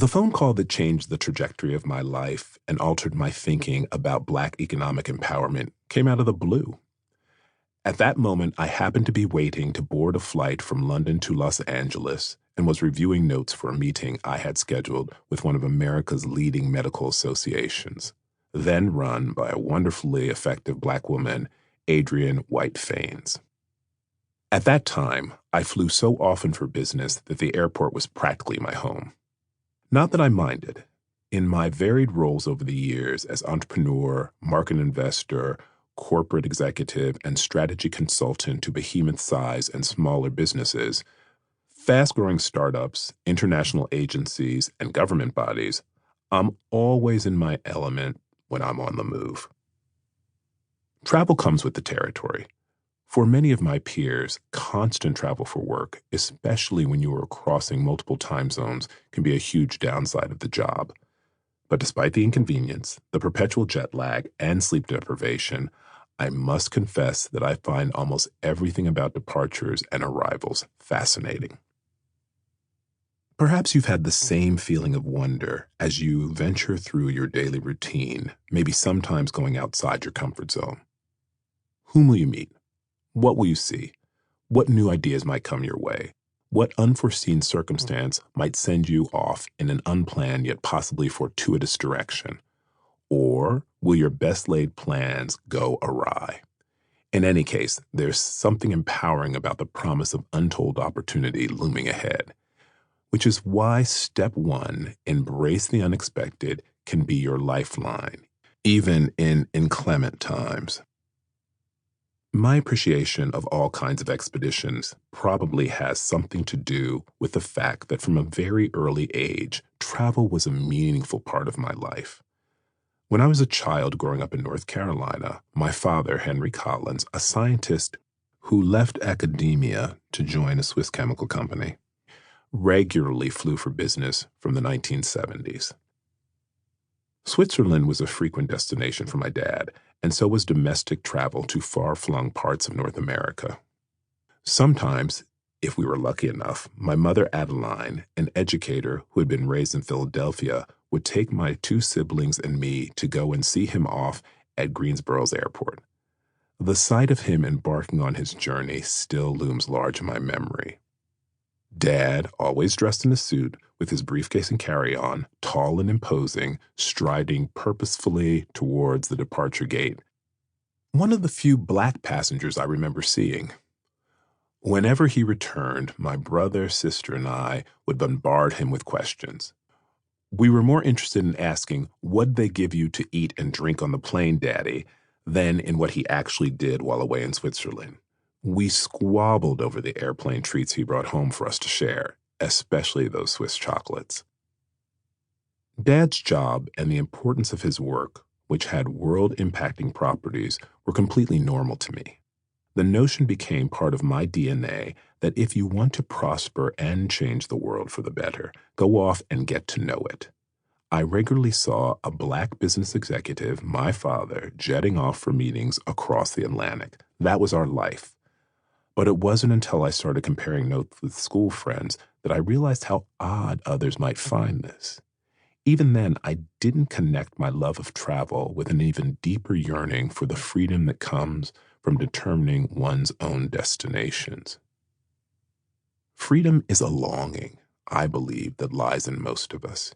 The phone call that changed the trajectory of my life and altered my thinking about Black economic empowerment came out of the blue. At that moment, I happened to be waiting to board a flight from London to Los Angeles and was reviewing notes for a meeting I had scheduled with one of America's leading medical associations, then run by a wonderfully effective Black woman, Adrienne White Faines. At that time, I flew so often for business that the airport was practically my home. Not that I minded. In my varied roles over the years as entrepreneur, market investor, corporate executive, and strategy consultant to behemoth size and smaller businesses, fast-growing startups, international agencies, and government bodies, I'm always in my element when I'm on the move. Travel comes with the territory. For many of my peers, constant travel for work, especially when you are crossing multiple time zones, can be a huge downside of the job. But despite the inconvenience, the perpetual jet lag, and sleep deprivation, I must confess that I find almost everything about departures and arrivals fascinating. Perhaps you've had the same feeling of wonder as you venture through your daily routine, maybe sometimes going outside your comfort zone. Whom will you meet? What will you see? What new ideas might come your way? What unforeseen circumstance might send you off in an unplanned yet possibly fortuitous direction? Or will your best laid plans go awry? In any case, there's something empowering about the promise of untold opportunity looming ahead, which is why step one, embrace the unexpected, can be your lifeline, even in inclement times. My appreciation of all kinds of expeditions probably has something to do with the fact that from a very early age, travel was a meaningful part of my life. When I was a child growing up in North Carolina, my father, Henry Collins, a scientist who left academia to join a Swiss chemical company, regularly flew for business from the 1970s. Switzerland was a frequent destination for my dad, and so was domestic travel to far-flung parts of North America. Sometimes, if we were lucky enough, my mother Adeline, an educator who had been raised in Philadelphia, would take my two siblings and me to go and see him off at Greensboro's airport. The sight of him embarking on his journey still looms large in my memory. Dad, always dressed in a suit, with his briefcase and carry-on, tall and imposing, striding purposefully towards the departure gate. One of the few Black passengers I remember seeing. Whenever he returned, my brother, sister, and I would bombard him with questions. We were more interested in asking, "What'd they give you to eat and drink on the plane, Daddy?" than in what he actually did while away in Switzerland. We squabbled over the airplane treats he brought home for us to share, especially those Swiss chocolates. Dad's job and the importance of his work, which had world-impacting properties, were completely normal to me. The notion became part of my DNA that if you want to prosper and change the world for the better, go off and get to know it. I regularly saw a Black business executive, my father, jetting off for meetings across the Atlantic. That was our life. But it wasn't until I started comparing notes with school friends that I realized how odd others might find this. Even then, I didn't connect my love of travel with an even deeper yearning for the freedom that comes from determining one's own destinations. Freedom is a longing, I believe, that lies in most of us.